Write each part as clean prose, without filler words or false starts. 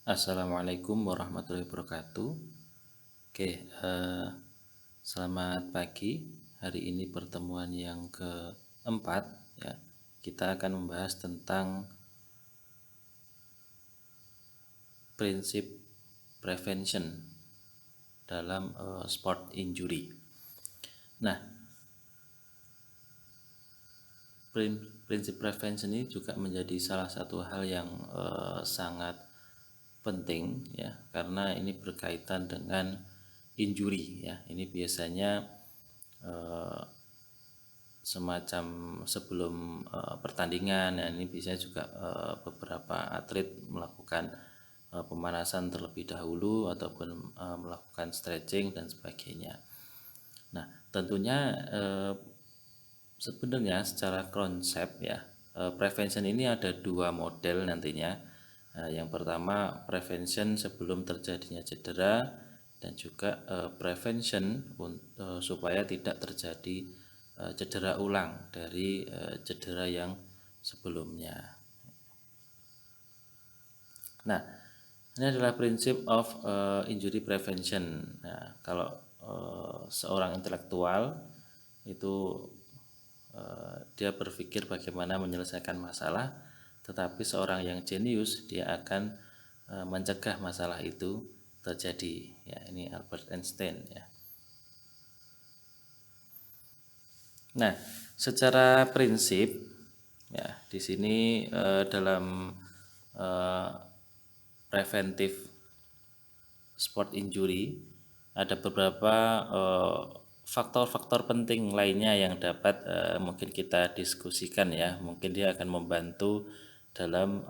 Assalamualaikum warahmatullahi wabarakatuh. Oke, selamat pagi. Hari ini pertemuan yang keempat ya. Kita akan membahas tentang prinsip prevention dalam sport injury. Nah, prinsip prevention ini juga menjadi salah satu hal yang sangat penting ya, karena ini berkaitan dengan injury ya. Ini biasanya semacam sebelum pertandingan ya, ini biasanya juga beberapa atlet melakukan pemanasan terlebih dahulu ataupun melakukan stretching dan sebagainya. Nah, tentunya sebenarnya secara konsep ya, prevention ini ada dua model nantinya. Yang pertama prevention sebelum terjadinya cedera, dan juga prevention supaya tidak terjadi cedera ulang dari cedera yang sebelumnya. Nah, ini adalah prinsip of injury prevention. Nah, kalau seorang intelektual itu dia berpikir bagaimana menyelesaikan masalah, tetapi seorang yang jenius dia akan mencegah masalah itu terjadi. Ya, ini Albert Einstein ya. Nah, secara prinsip ya di sini dalam preventif sport injury ada beberapa faktor-faktor penting lainnya yang dapat mungkin kita diskusikan ya. Mungkin dia akan membantu dalam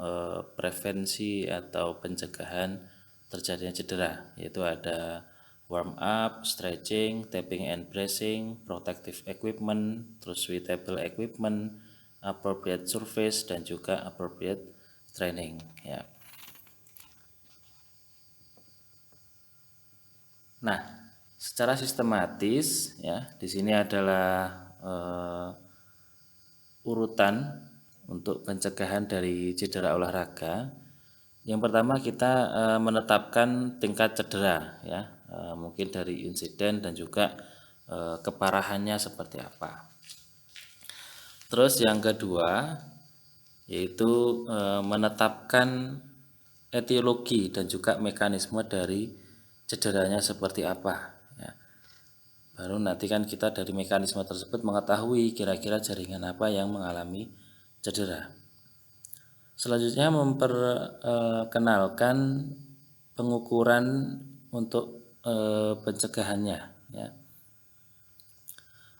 prevensi atau pencegahan terjadinya cedera, yaitu ada warm up, stretching, tapping and bracing, protective equipment, terus suitable equipment, appropriate surface, dan juga appropriate training ya. Nah, secara sistematis ya, di sini adalah urutan untuk pencegahan dari cedera olahraga. Yang pertama kita menetapkan tingkat cedera ya, mungkin dari insiden dan juga keparahannya seperti apa. Terus yang kedua yaitu menetapkan etiologi dan juga mekanisme dari cederanya seperti apa ya. Baru nanti kan kita dari mekanisme tersebut mengetahui kira-kira jaringan apa yang mengalami cedera. Selanjutnya memperkenalkan pengukuran untuk pencegahannya ya.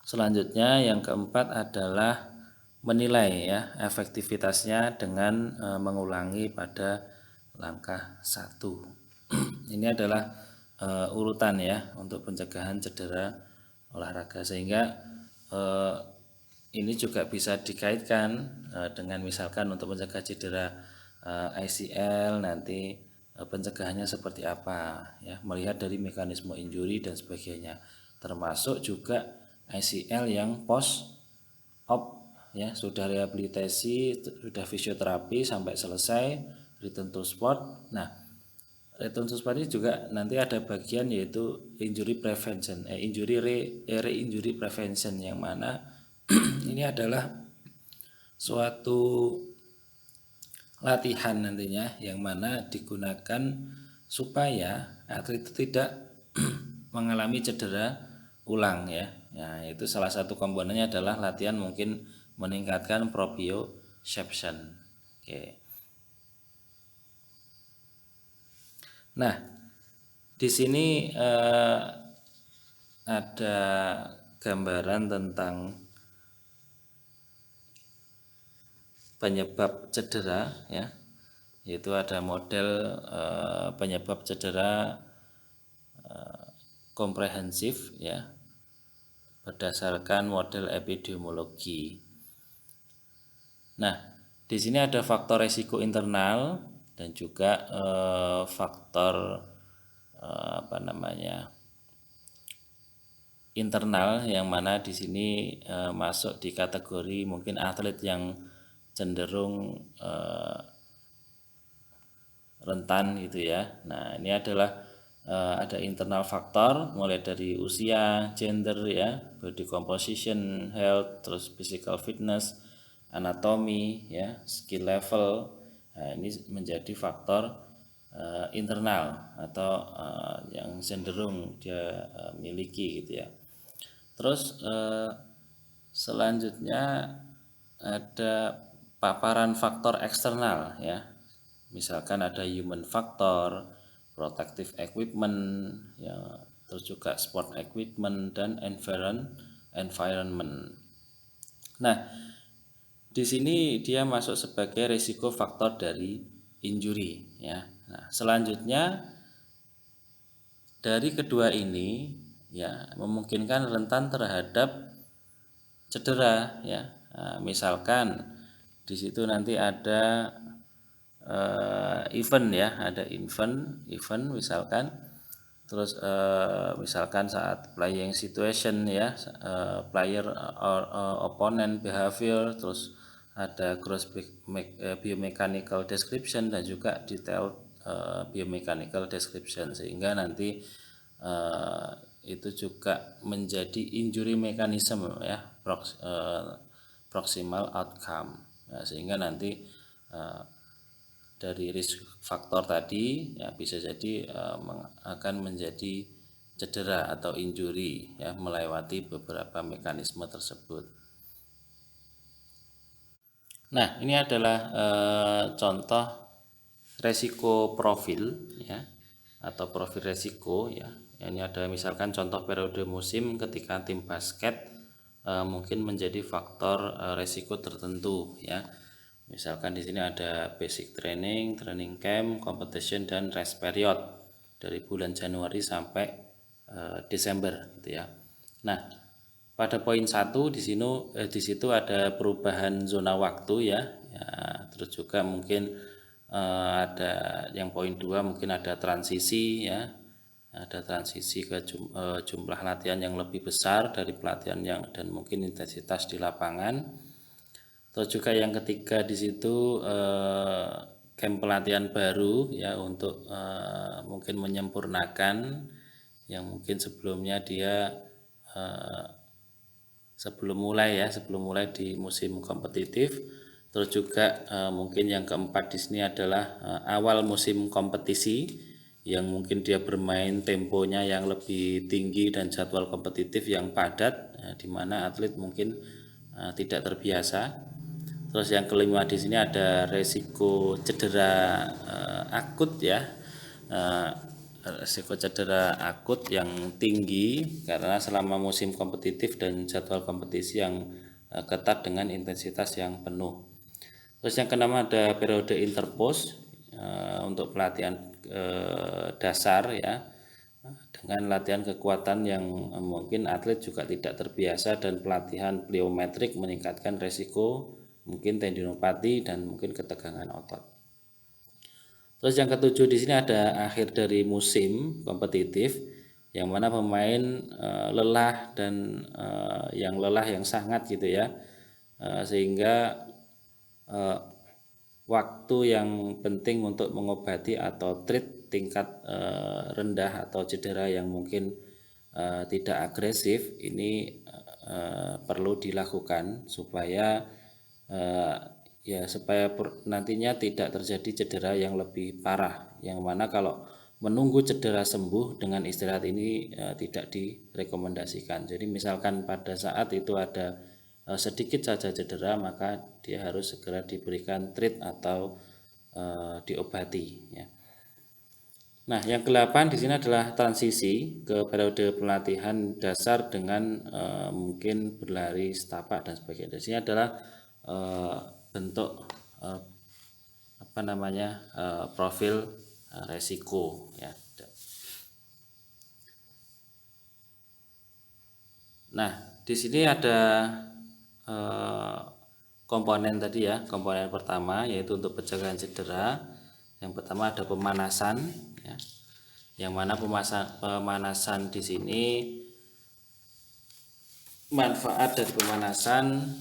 Selanjutnya yang keempat adalah menilai ya efektivitasnya dengan mengulangi pada langkah 1. Ini adalah urutan ya untuk pencegahan cedera olahraga, sehingga ini juga bisa dikaitkan dengan misalkan untuk mencegah cedera ACL nanti pencegahannya seperti apa ya, melihat dari mekanisme injury dan sebagainya, termasuk juga ACL yang post op ya, sudah rehabilitasi, sudah fisioterapi sampai selesai return to sport. Nah, return to sport ini juga nanti ada bagian yaitu injury prevention, re-injury prevention, yang mana ini adalah suatu latihan nantinya yang mana digunakan supaya atlet itu tidak mengalami cedera ulang ya. Nah, itu salah satu komponennya adalah latihan mungkin meningkatkan proprioception. Oke. Nah, di sini ada gambaran tentang penyebab cedera ya, yaitu ada model penyebab cedera komprehensif ya, berdasarkan model epidemiologi. Nah, di sini ada faktor resiko internal dan juga faktor internal, yang mana di sini masuk di kategori mungkin atlet yang cenderung rentan gitu ya. Nah, ini adalah ada internal faktor mulai dari usia, gender ya, body composition, health, terus physical fitness, anatomi ya, skill level. Nah, ini menjadi faktor internal atau yang cenderung dia miliki gitu ya. Terus selanjutnya ada paparan faktor eksternal ya. Misalkan ada human factor, protective equipment, ya, terus juga sport equipment dan environment. Nah, di sini dia masuk sebagai risiko faktor dari injury ya. Nah, selanjutnya dari kedua ini ya memungkinkan rentan terhadap cedera ya. Nah, misalkan di situ nanti ada event ya, ada event misalkan, terus misalkan saat playing situation ya, player or opponent behavior, terus ada gross biomechanical description dan juga detail biomechanical description, sehingga nanti itu juga menjadi injury mechanism ya, proximal outcome. Nah, sehingga nanti dari risk faktor tadi ya bisa jadi akan menjadi cedera atau injury ya melewati beberapa mekanisme tersebut. Nah, ini adalah contoh resiko profil ya atau profil resiko ya. Ini ada misalkan contoh periode musim ketika tim basket mungkin menjadi faktor resiko tertentu ya. Misalkan di sini ada basic training, training camp, competition dan rest period dari bulan Januari sampai Desember gitu ya. Nah, pada poin 1 di situ ada perubahan zona waktu ya. Ya, terus juga mungkin ada yang poin 2 mungkin ada transisi ya. Ada transisi ke jumlah latihan yang lebih besar dari pelatihan yang dan mungkin intensitas di lapangan. Terus juga yang ketiga di situ camp pelatihan baru ya untuk mungkin menyempurnakan yang mungkin sebelumnya dia sebelum mulai di musim kompetitif. Terus juga mungkin yang keempat di sini adalah awal musim kompetisi yang mungkin dia bermain temponya yang lebih tinggi dan jadwal kompetitif yang padat di mana atlet mungkin tidak terbiasa. Terus yang kelima di sini ada resiko cedera akut ya. Eh, Resiko cedera akut yang tinggi karena selama musim kompetitif dan jadwal kompetisi yang ketat dengan intensitas yang penuh. Terus yang keenam ada periode interpose untuk pelatihan dasar ya, dengan latihan kekuatan yang mungkin atlet juga tidak terbiasa dan pelatihan pliometrik meningkatkan resiko mungkin tendinopati dan mungkin ketegangan otot. Terus yang ketujuh di sini ada akhir dari musim kompetitif yang mana pemain lelah dan yang lelah yang sangat gitu ya, sehingga waktu yang penting untuk mengobati atau treat tingkat rendah atau cedera yang mungkin tidak agresif ini perlu dilakukan supaya supaya nantinya tidak terjadi cedera yang lebih parah, yang mana kalau menunggu cedera sembuh dengan istirahat ini tidak direkomendasikan. Jadi misalkan pada saat itu ada sedikit saja cedera, maka dia harus segera diberikan treat atau diobati ya. Nah, yang ke-8 di sini adalah transisi ke periode pelatihan dasar dengan mungkin berlari setapak dan sebagainya. Di sini adalah bentuk profil resiko ya. Nah, di sini ada komponen tadi ya. Komponen pertama yaitu untuk pencegahan cedera. Yang pertama ada pemanasan ya. Yang mana pemanasan di sini manfaat dari pemanasan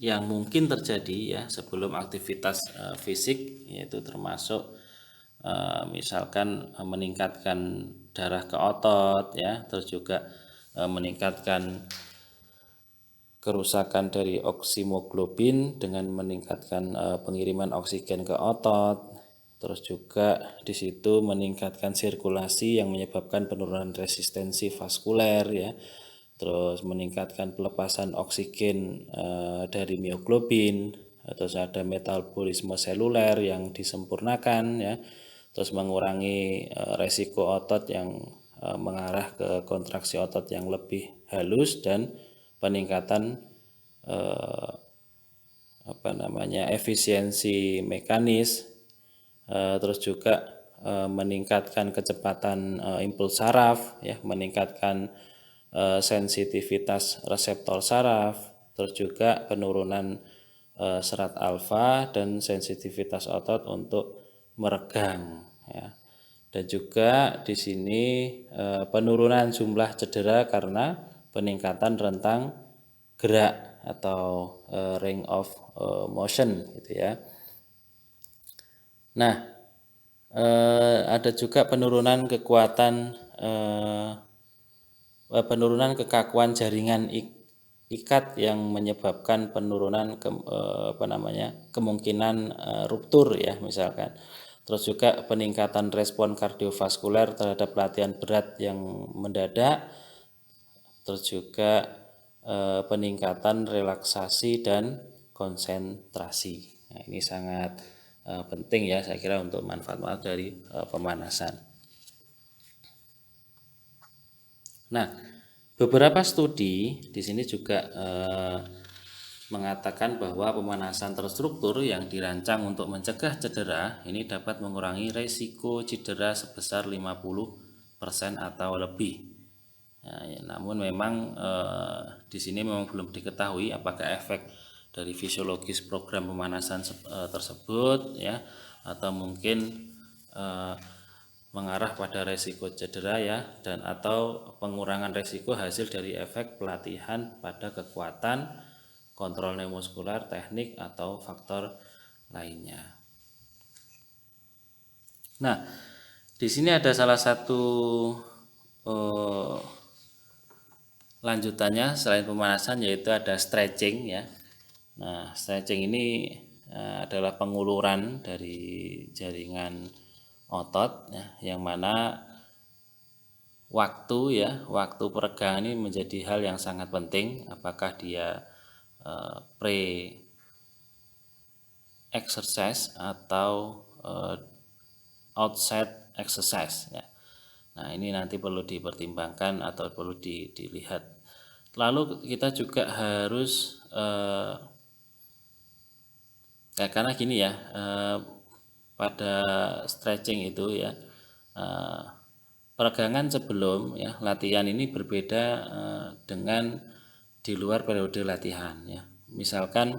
yang mungkin terjadi ya sebelum aktivitas fisik, yaitu termasuk misalkan meningkatkan darah ke otot ya, terus juga meningkatkan kerusakan dari oksimoglobin dengan meningkatkan pengiriman oksigen ke otot, terus juga di situ meningkatkan sirkulasi yang menyebabkan penurunan resistensi vaskuler ya, terus meningkatkan pelepasan oksigen dari mioglobin, terus ada metabolisme seluler yang disempurnakan ya, terus mengurangi resiko otot yang mengarah ke kontraksi otot yang lebih halus dan peningkatan efisiensi mekanis, terus juga meningkatkan kecepatan impuls saraf ya, meningkatkan sensitivitas reseptor saraf, terus juga penurunan serat alfa dan sensitivitas otot untuk meregang ya. Dan juga di sini penurunan jumlah cedera karena peningkatan rentang gerak atau range of motion gitu ya. Nah, ada juga penurunan kekakuan jaringan ikat yang menyebabkan penurunan kemungkinan ruptur ya misalkan. Terus juga peningkatan respon kardiovaskuler terhadap latihan berat yang mendadak. Terus juga peningkatan relaksasi dan konsentrasi. Nah, ini sangat penting ya saya kira untuk manfaat-manfaat dari pemanasan. Nah, beberapa studi di sini juga mengatakan bahwa pemanasan terstruktur yang dirancang untuk mencegah cedera ini dapat mengurangi resiko cedera sebesar 50% atau lebih. Nah, ya, namun memang di sini memang belum diketahui apakah efek dari fisiologis program pemanasan tersebut ya atau mungkin mengarah pada resiko cedera ya dan atau pengurangan resiko hasil dari efek pelatihan pada kekuatan, kontrol neuromuskular, teknik atau faktor lainnya. Nah, di sini ada salah satu lanjutannya selain pemanasan yaitu ada stretching ya. Nah, stretching ini adalah penguluran dari jaringan otot ya, yang mana waktu peregangan ini menjadi hal yang sangat penting, apakah dia pre exercise atau outside exercise ya. Nah, ini nanti perlu dipertimbangkan atau perlu dilihat. Lalu kita juga harus karena gini ya, pada stretching itu ya, peregangan sebelum ya latihan ini berbeda dengan di luar periode latihan ya. Misalkan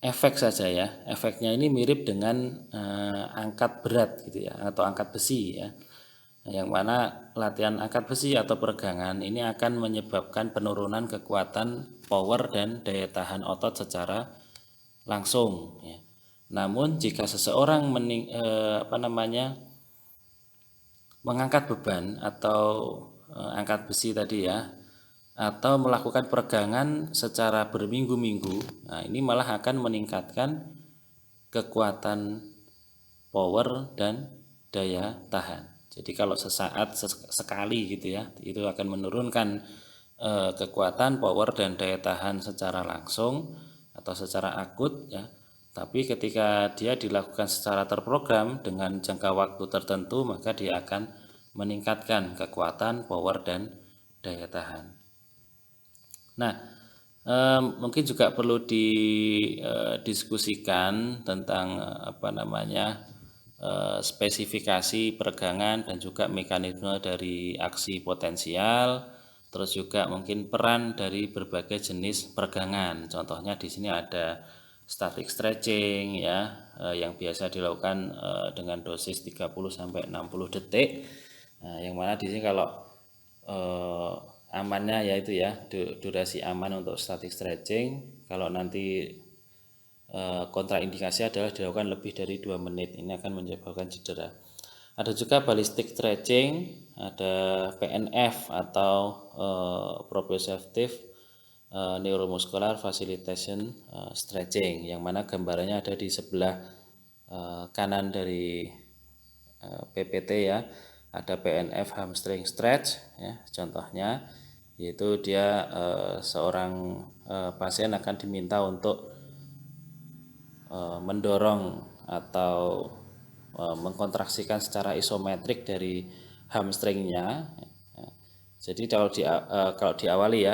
efek saja ya, efeknya ini mirip dengan angkat berat gitu ya atau angkat besi ya. Yang mana latihan angkat besi atau peregangan ini akan menyebabkan penurunan kekuatan power dan daya tahan otot secara langsung ya. Namun jika seseorang mengangkat beban atau angkat besi tadi ya atau melakukan peregangan secara berminggu-minggu, nah ini malah akan meningkatkan kekuatan power dan daya tahan. Jadi kalau sesaat sekali gitu ya, itu akan menurunkan kekuatan power dan daya tahan secara langsung atau secara akut ya. Tapi ketika dia dilakukan secara terprogram dengan jangka waktu tertentu, maka dia akan meningkatkan kekuatan power dan daya tahan. Nah, mungkin juga perlu didiskusikan tentang spesifikasi peregangan dan juga mekanisme dari aksi potensial, terus juga mungkin peran dari berbagai jenis peregangan. Contohnya di sini ada static stretching ya, yang biasa dilakukan dengan dosis 30 sampai 60 detik. Nah, yang mana di sini kalau amannya yaitu ya durasi aman untuk static stretching. Kalau nanti kontraindikasi adalah dilakukan lebih dari 2 menit, ini akan menyebabkan cedera. Ada juga ballistic stretching, ada PNF atau proprioceptive neuromuscular facilitation stretching, yang mana gambarannya ada di sebelah kanan dari PPT ya. Ada PNF hamstring stretch ya, contohnya yaitu dia seorang pasien akan diminta untuk mendorong atau mengkontraksikan secara isometrik dari hamstringnya. Jadi kalau diawali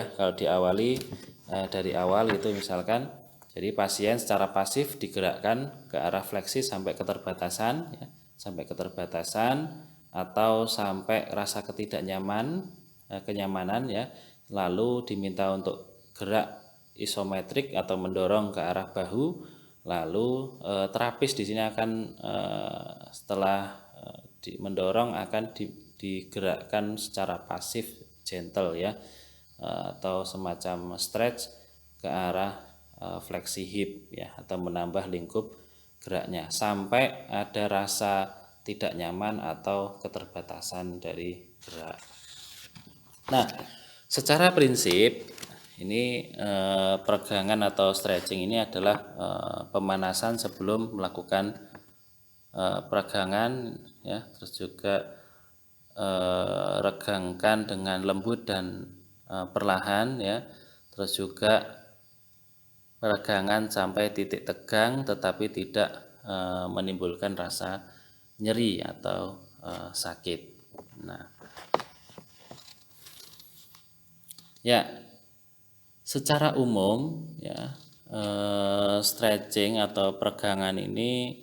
dari awal itu misalkan, jadi pasien secara pasif digerakkan ke arah fleksi sampai keterbatasan ya, atau sampai rasa kenyamanan ya, lalu diminta untuk gerak isometrik atau mendorong ke arah bahu, lalu terapis di sini akan setelah mendorong akan digerakkan secara pasif gentle ya, atau semacam stretch ke arah fleksi hip ya, atau menambah lingkup geraknya sampai ada rasa tidak nyaman atau keterbatasan dari gerak. Nah, secara prinsip ini peregangan atau stretching ini adalah pemanasan sebelum melakukan peregangan ya, terus juga regangkan dengan lembut dan perlahan ya, terus juga peregangan sampai titik tegang tetapi tidak menimbulkan rasa nyeri atau sakit. Nah, ya, secara umum ya stretching atau peregangan ini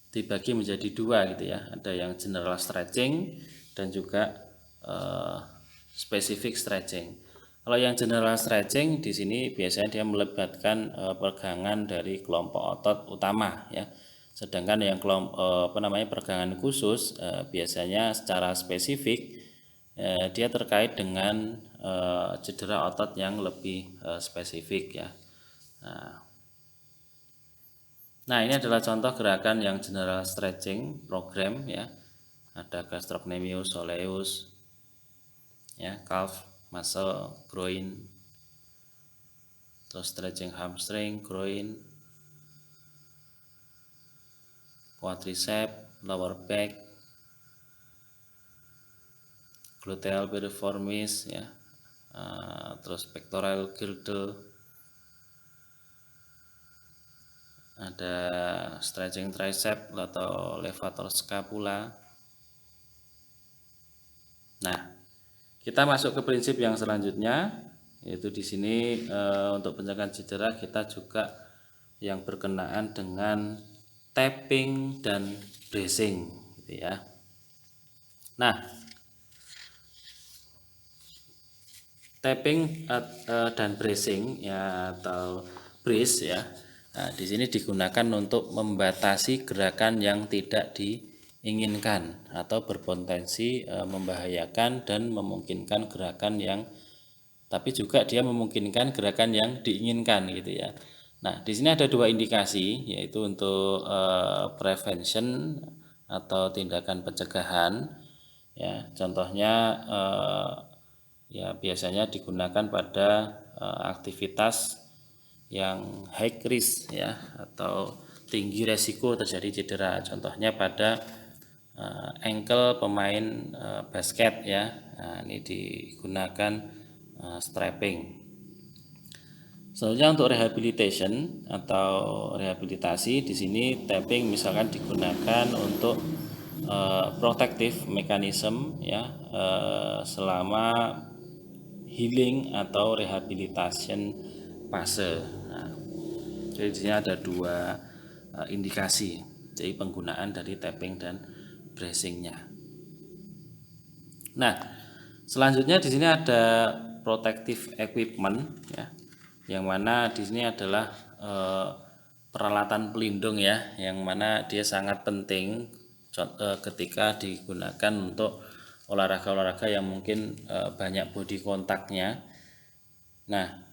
dibagi menjadi dua gitu ya. Ada yang general stretching dan juga specific stretching. Kalau yang general stretching di sini biasanya dia melibatkan peregangan dari kelompok otot utama ya. Sedangkan yang peregangan khusus biasanya secara spesifik dia terkait dengan cedera otot yang lebih spesifik ya. Nah, ini adalah contoh gerakan yang general stretching program ya. Ada gastrocnemius soleus ya, calf muscle, groin, terus stretching hamstring, groin, quadricep, lower back, gluteal piriformis ya, terus pectoral girdle, ada stretching tricep atau levator scapula. Nah, kita masuk ke prinsip yang selanjutnya, yaitu di sini untuk pencegahan cedera kita juga yang berkenaan dengan tapping dan bracing gitu ya. Nah, tapping dan bracing ya, atau brace ya. Nah, di sini digunakan untuk membatasi gerakan yang tidak diinginkan atau berpotensi membahayakan dan memungkinkan gerakan yang, tapi juga dia memungkinkan gerakan yang diinginkan gitu ya. Nah, di sini ada dua indikasi, yaitu untuk prevention atau tindakan pencegahan ya. Contohnya ya biasanya digunakan pada aktivitas yang high risk ya, atau tinggi resiko terjadi cedera. Contohnya pada ankle pemain basket ya. Nah, ini digunakan strapping. Selanjutnya untuk rehabilitation atau rehabilitasi, di sini tapping misalkan digunakan untuk protective mechanism ya, selama healing atau rehabilitation fase. Nah, jadi di sini ada dua indikasi jadi penggunaan dari tapping dan bracingnya. Nah, selanjutnya di sini ada protective equipment ya, yang mana di sini adalah peralatan pelindung ya, yang mana dia sangat penting ketika digunakan untuk olahraga-olahraga yang mungkin banyak body kontaknya. Nah,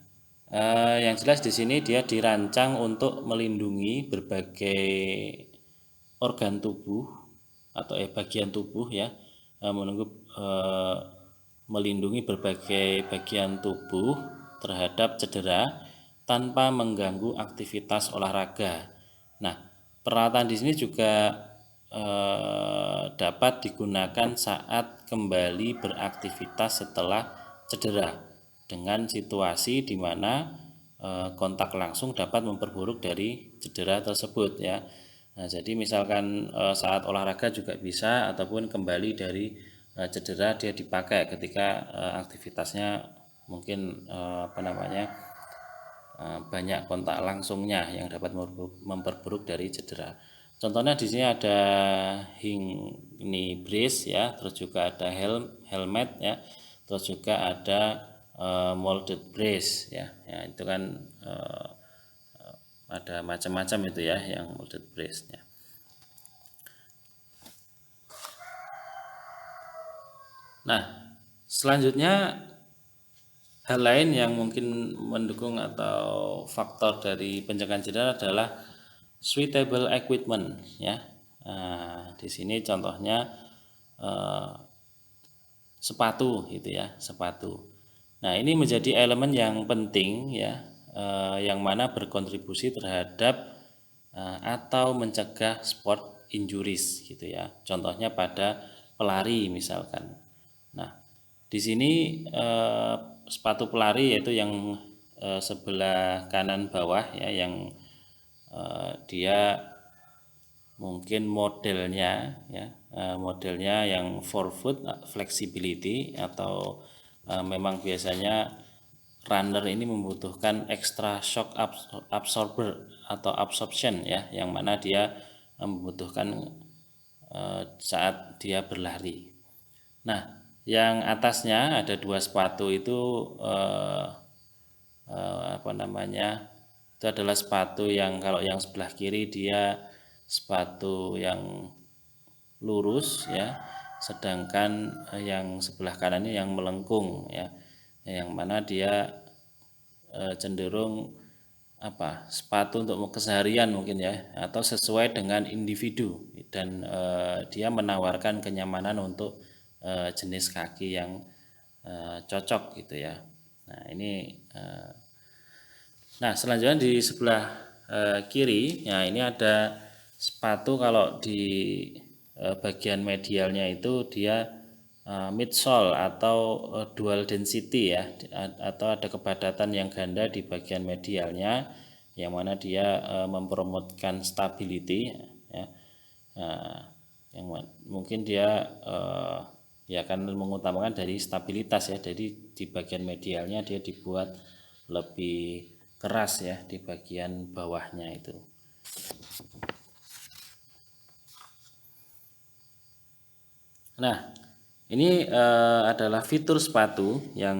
yang jelas di sini dia dirancang untuk melindungi berbagai organ tubuh atau bagian tubuh ya, melindungi berbagai bagian tubuh terhadap cedera tanpa mengganggu aktivitas olahraga. Nah, peralatan di sini juga dapat digunakan saat kembali beraktivitas setelah cedera dengan situasi di mana kontak langsung dapat memperburuk dari cedera tersebut ya. Nah, jadi misalkan saat olahraga juga bisa, ataupun kembali dari cedera dia dipakai ketika aktivitasnya mungkin banyak kontak langsungnya yang dapat memperburuk dari cedera. Contohnya di sini ada knee brace ya, terus juga ada helmet ya, terus juga ada molded brace ya. Ya itu kan ada macam-macam itu ya yang molded brace ya. Nah, selanjutnya hal lain yang mungkin mendukung atau faktor dari pencegahan cedera adalah suitable equipment ya. Nah, di sini contohnya sepatu gitu ya, sepatu. Nah, ini menjadi elemen yang penting ya, yang mana berkontribusi terhadap atau mencegah sport injuries gitu ya. Contohnya pada pelari misalkan. Nah, di sini sepatu pelari yaitu yang sebelah kanan bawah ya, yang dia mungkin modelnya ya, modelnya yang forefoot flexibility, atau memang biasanya runner ini membutuhkan extra shock absorber atau absorption ya, yang mana dia membutuhkan saat dia berlari. Nah, yang atasnya ada dua sepatu itu itu adalah sepatu yang kalau yang sebelah kiri dia sepatu yang lurus ya, sedangkan yang sebelah kanan ini yang melengkung ya, yang mana dia cenderung sepatu untuk keseharian mungkin ya, atau sesuai dengan individu, dan dia menawarkan kenyamanan untuk jenis kaki yang cocok gitu ya. Nah ini nah selanjutnya di sebelah kiri, nah ini ada sepatu, kalau di bagian medialnya itu dia midsole atau dual density ya, atau ada kepadatan yang ganda di bagian medialnya, yang mana dia mempromotkan stability ya. Yang mungkin dia ya akan mengutamakan dari stabilitas ya, jadi di bagian medialnya dia dibuat lebih keras ya di bagian bawahnya itu. Nah, ini adalah fitur sepatu yang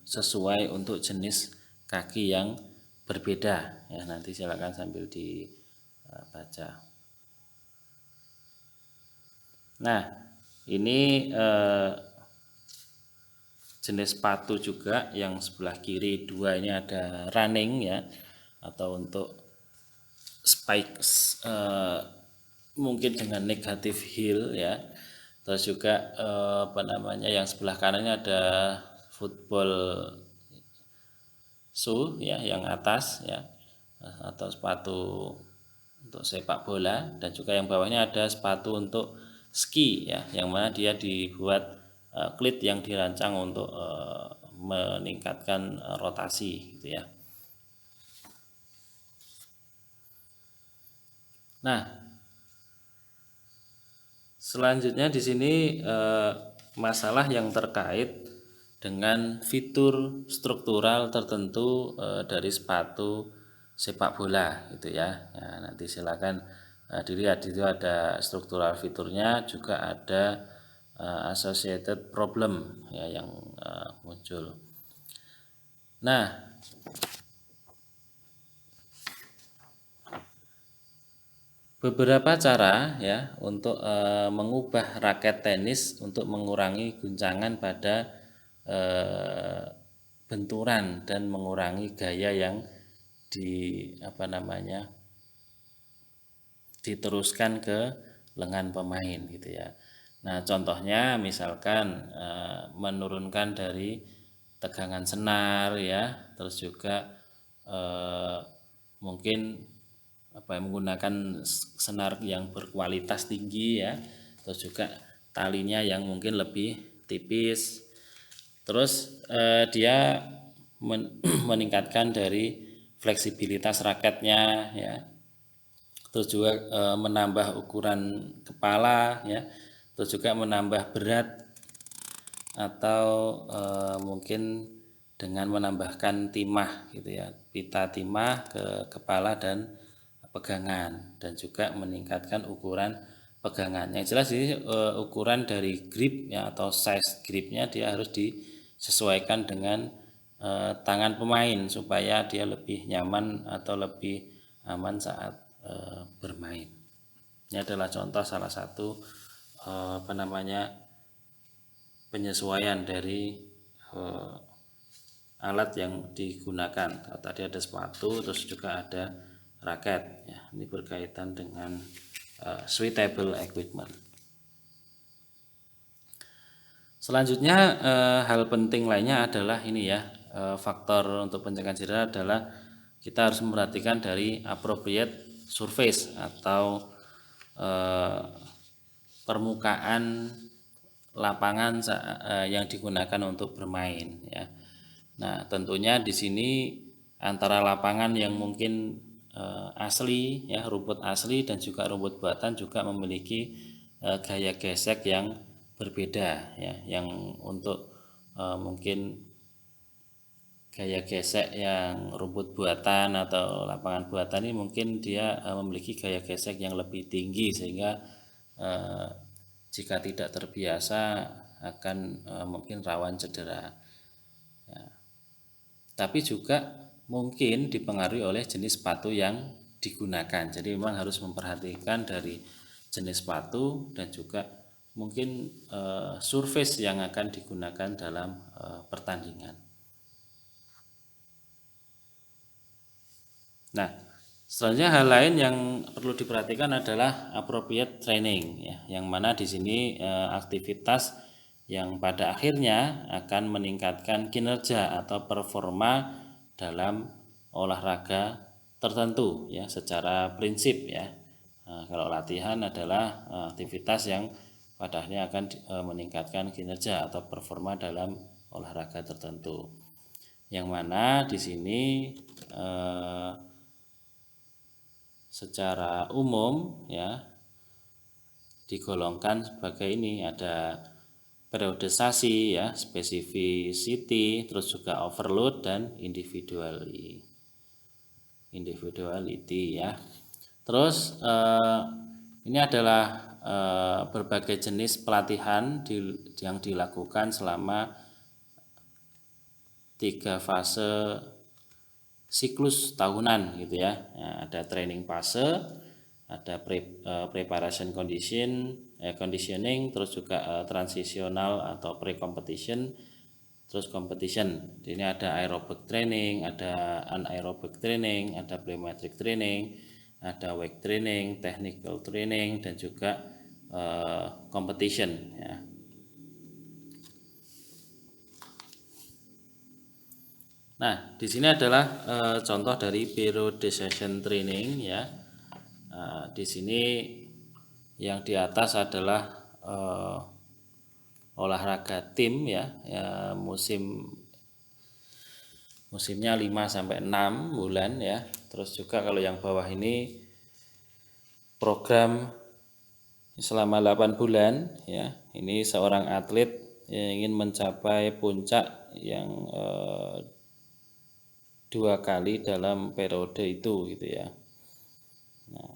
sesuai untuk jenis kaki yang berbeda ya. Nanti silakan sambil dibaca. Nah, ini jenis sepatu juga yang sebelah kiri dua ini ada running ya, atau untuk spikes mungkin dengan negatif heel ya. Terus juga yang sebelah kanannya ada football shoe ya, yang atas ya, atau sepatu untuk sepak bola, dan juga yang bawahnya ada sepatu untuk ski ya, yang mana dia dibuat klit yang dirancang untuk meningkatkan rotasi gitu ya. Nah, selanjutnya di sini masalah yang terkait dengan fitur struktural tertentu dari sepatu sepak bola gitu ya. Nah, nanti silakan dilihat, itu ada struktural fiturnya, juga ada associated problem ya yang muncul. Nah, beberapa cara ya untuk mengubah raket tenis untuk mengurangi guncangan pada benturan dan mengurangi gaya yang di apa namanya diteruskan ke lengan pemain gitu ya. Nah, contohnya misalkan menurunkan dari tegangan senar ya, terus juga eh, mungkin apa ya, menggunakan senar yang berkualitas tinggi ya, terus juga talinya yang mungkin lebih tipis. Terus dia meningkatkan dari fleksibilitas raketnya ya, terus juga menambah ukuran kepala ya, terus juga menambah berat atau mungkin dengan menambahkan timah gitu ya, pita timah ke kepala dan pegangan, dan juga meningkatkan ukuran pegangan. Yang jelas ini ukuran dari grip ya atau size gripnya dia harus disesuaikan dengan tangan pemain supaya dia lebih nyaman atau lebih aman saat bermain. Ini adalah contoh salah satu apa namanya penyesuaian dari alat yang digunakan. Tadi ada sepatu, terus juga ada raket. Ya, ini berkaitan dengan suitable equipment. Selanjutnya hal penting lainnya adalah ini ya, faktor untuk pencegahan cedera adalah kita harus memperhatikan dari appropriate surface atau permukaan lapangan yang digunakan untuk bermain ya. Nah, tentunya di sini antara lapangan yang mungkin asli ya, rumput asli dan juga rumput buatan juga memiliki gaya gesek yang berbeda ya. Yang untuk mungkin gaya gesek yang rumput buatan atau lapangan buatan ini mungkin dia memiliki gaya gesek yang lebih tinggi, sehingga jika tidak terbiasa akan mungkin rawan cedera. Ya. Tapi juga mungkin dipengaruhi oleh jenis sepatu yang digunakan. Jadi memang harus memperhatikan dari jenis sepatu dan juga mungkin surface yang akan digunakan dalam pertandingan. Nah, selanjutnya hal lain yang perlu diperhatikan adalah appropriate training ya, yang mana di sini aktivitas yang pada akhirnya akan meningkatkan kinerja atau performa dalam olahraga tertentu ya secara prinsip ya. Nah, kalau latihan adalah aktivitas yang pada akhirnya akan meningkatkan kinerja atau performa dalam olahraga tertentu. Yang mana di sini secara umum ya digolongkan sebagai ini, ada periodisasi ya, specificity, terus juga overload dan individuality ya. Terus ini adalah berbagai jenis pelatihan yang dilakukan selama 3 fase siklus tahunan gitu ya. Nah, ada training fase, ada preparation conditioning, terus juga transitional atau pre-competition, terus competition. Ini ada aerobic training, ada anaerobic training, ada plyometric training, ada weight training, technical training, dan juga competition ya. Nah, di sini adalah contoh dari periodization training ya. Di sini yang di atas adalah olahraga tim ya, musimnya 5 sampai 6 bulan ya. Terus juga kalau yang bawah ini program selama 8 bulan ya. Ini seorang atlet yang ingin mencapai puncak yang 2 kali dalam periode itu gitu ya. Nah,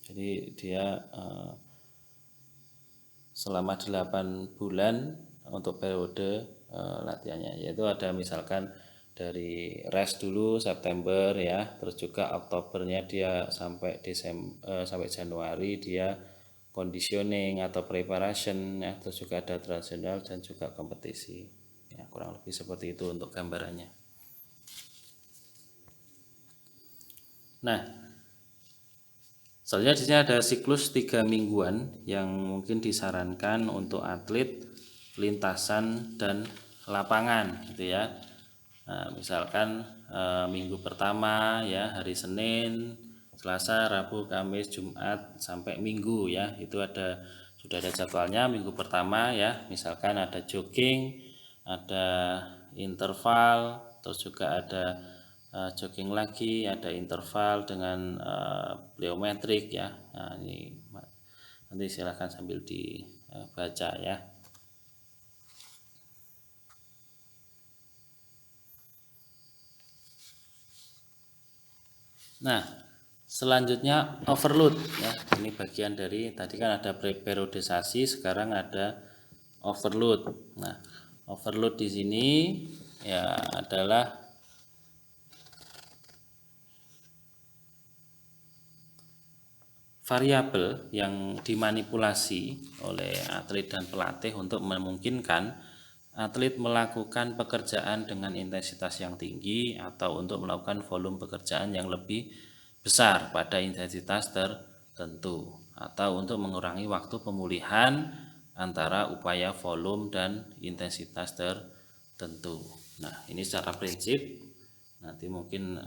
jadi dia selama 8 bulan untuk periode latihannya, yaitu ada misalkan dari rest dulu September ya, terus juga Oktobernya dia sampai sampai Januari dia conditioning atau preparation ya, terus juga ada tradisional dan juga kompetisi ya, kurang lebih seperti itu untuk gambarannya. Nah, selanjutnya di sini ada siklus 3 mingguan yang mungkin disarankan untuk atlet lintasan dan lapangan gitu ya. Nah, misalkan minggu pertama ya, hari Senin, Selasa, Rabu, Kamis, Jumat sampai Minggu ya, itu sudah ada jadwalnya. Minggu pertama ya, misalkan ada jogging, ada interval, terus juga ada jogging lagi, ada interval dengan plyometrik ya. Nah, ini nanti silahkan sambil dibaca ya. Nah, selanjutnya overload ya. Ini bagian dari tadi kan ada periodisasi, sekarang ada overload. Nah, overload di sini ya adalah variabel yang dimanipulasi oleh atlet dan pelatih untuk memungkinkan atlet melakukan pekerjaan dengan intensitas yang tinggi atau untuk melakukan volume pekerjaan yang lebih besar pada intensitas tertentu atau untuk mengurangi waktu pemulihan antara upaya volume dan intensitas tertentu. Nah, ini secara prinsip nanti mungkin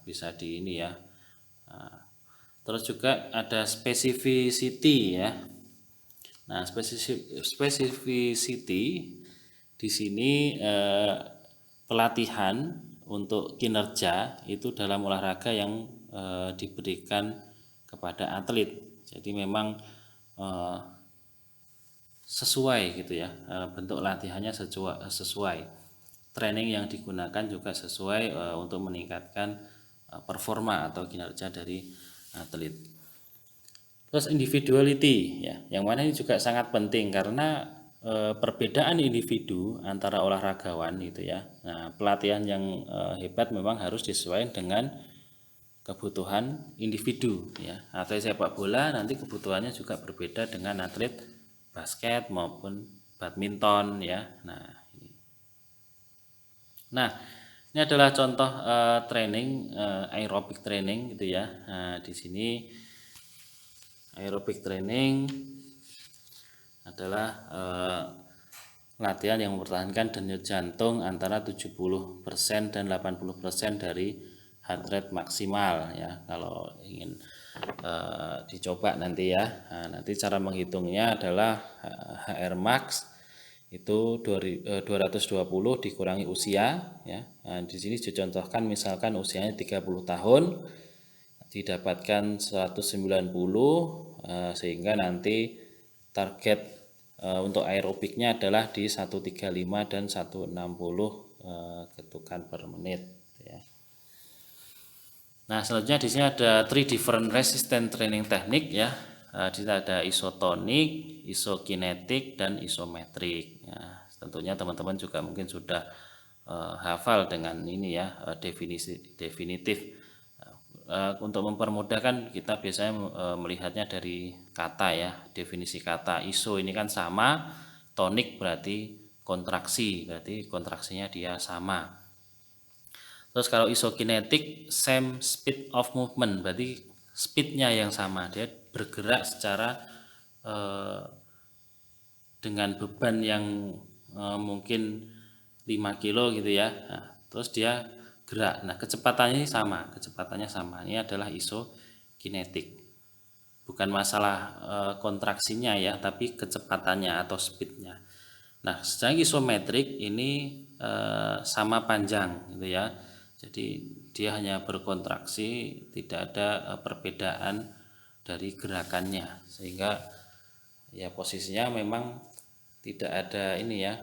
bisa di ini ya. Nah, terus juga ada specificity ya. Nah, specificity di sini pelatihan untuk kinerja itu dalam olahraga yang diberikan kepada atlet. Jadi memang sesuai gitu ya, bentuk latihannya sesuai. Training yang digunakan juga sesuai untuk meningkatkan performa atau kinerja dari atlet. Terus individuality ya, yang mana ini juga sangat penting karena perbedaan individu antara olahragawan itu ya. Nah, pelatihan yang hebat memang harus disesuaikan dengan kebutuhan individu ya. Atlet sepak bola nanti kebutuhannya juga berbeda dengan atlet basket maupun badminton ya. Nah, ini adalah contoh training aerobic training gitu ya. Nah, di sini aerobic training adalah latihan yang mempertahankan denyut jantung antara 70% dan 80% dari heart rate maksimal ya. Kalau ingin dicoba nanti ya. Nah, nanti cara menghitungnya adalah HR max itu 220 dikurangi usia ya. Nah, di sini dicontohkan misalkan usianya 30 tahun didapatkan 190 sehingga nanti target untuk aerobiknya adalah di 135 dan 160 ketukan per menit ya. Nah, selanjutnya di sini ada 3 different resistant training technique ya. Di sini ada isotonik, isokinetik dan isometrik. Ya, tentunya teman-teman juga mungkin sudah hafal dengan ini ya, definitif. Untuk mempermudah kan kita biasanya melihatnya dari kata ya, definisi kata. Iso ini kan sama, tonik berarti kontraksinya dia sama. Terus kalau isokinetik same speed of movement, berarti speednya yang sama, dia bergerak secara dengan beban yang mungkin 5 kilo gitu ya. Nah, terus dia gerak. Nah, kecepatannya sama. Ini adalah isokinetik. Bukan masalah kontraksinya ya, tapi kecepatannya atau speednya. Nah, secara isometrik ini sama panjang gitu ya. Jadi dia hanya berkontraksi, tidak ada perbedaan dari gerakannya, sehingga ya posisinya memang tidak ada ini ya,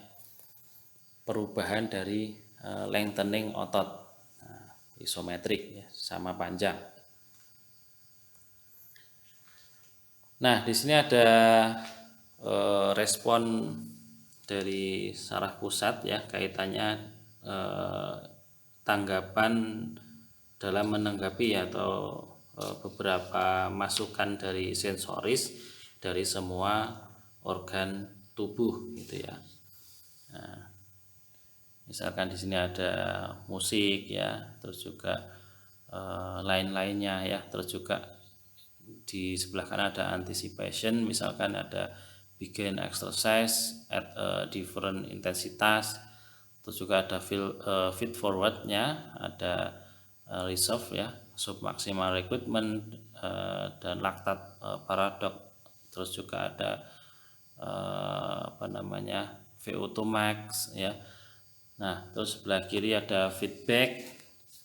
perubahan dari lengthening otot. Nah, isometrik ya, sama panjang. Nah, di sini ada respon dari saraf pusat ya, kaitannya tanggapan dalam menanggapi atau beberapa masukan dari sensoris dari semua organ tubuh gitu ya. Nah, misalkan di sini ada musik ya, terus juga lain-lainnya ya, terus juga di sebelah kanan ada anticipation, misalkan ada begin exercise at a different intensitas, terus juga ada feed forwardnya, ada reserve ya, submaximal recruitment, dan lactate paradox, terus juga ada VO2 max ya. Nah, terus sebelah kiri ada feedback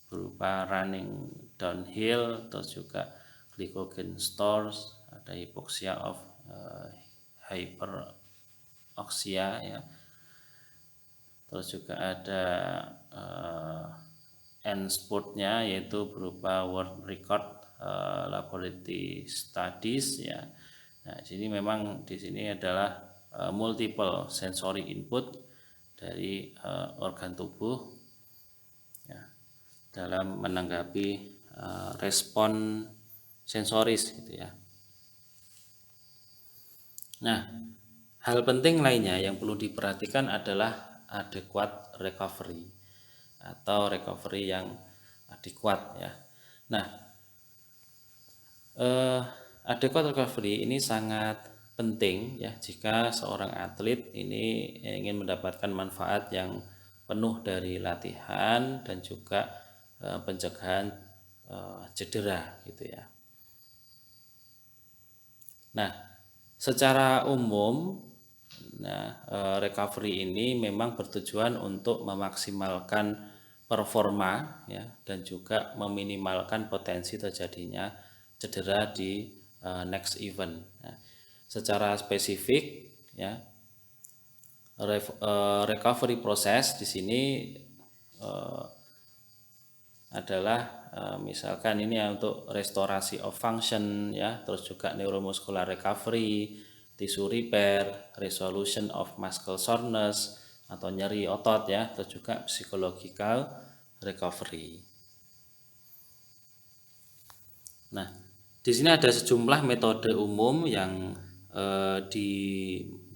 berupa running downhill, terus juga glycogen stores, ada hypoxia of hyperoxia ya. Terus juga ada end spurt-nya yaitu berupa world record laboratory studies ya. Nah, sini memang di sini adalah multiple sensory input dari organ tubuh ya, dalam menanggapi respon sensoris gitu ya. Nah, hal penting lainnya yang perlu diperhatikan adalah adequate recovery atau recovery yang adekuat ya. Nah, adequate recovery ini sangat penting ya jika seorang atlet ini ingin mendapatkan manfaat yang penuh dari latihan dan juga pencegahan cedera gitu ya. Nah, secara umum recovery ini memang bertujuan untuk memaksimalkan performa ya, dan juga meminimalkan potensi terjadinya cedera di next event. Nah, secara spesifik ya, recovery proses di sini adalah misalkan ini ya untuk restorasi of function ya, terus juga neuromuscular recovery, tissue repair, resolution of muscle soreness atau nyeri otot ya, terus juga psychological recovery. Nah, di sini ada sejumlah metode umum yang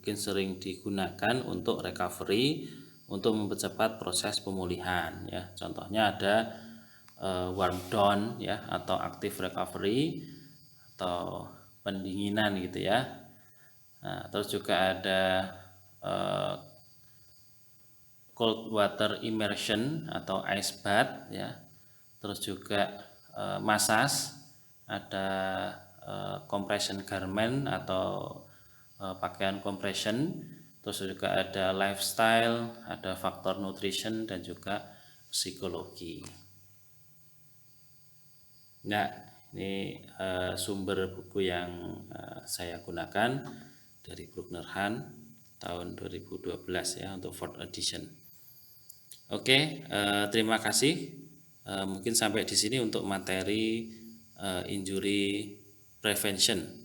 mungkin sering digunakan untuk recovery untuk mempercepat proses pemulihan ya. Contohnya ada warm down ya, atau active recovery atau pendinginan gitu ya. Nah, terus juga ada cold water immersion atau ice bath ya. Terus juga massage, ada compression garment atau pakaian compression, terus juga ada lifestyle, ada faktor nutrition dan juga psikologi. Nah, ini sumber buku yang saya gunakan dari Bruckner Hahn tahun 2012 ya, untuk 4th edition. Oke, terima kasih. Mungkin sampai di sini untuk materi injury prevention.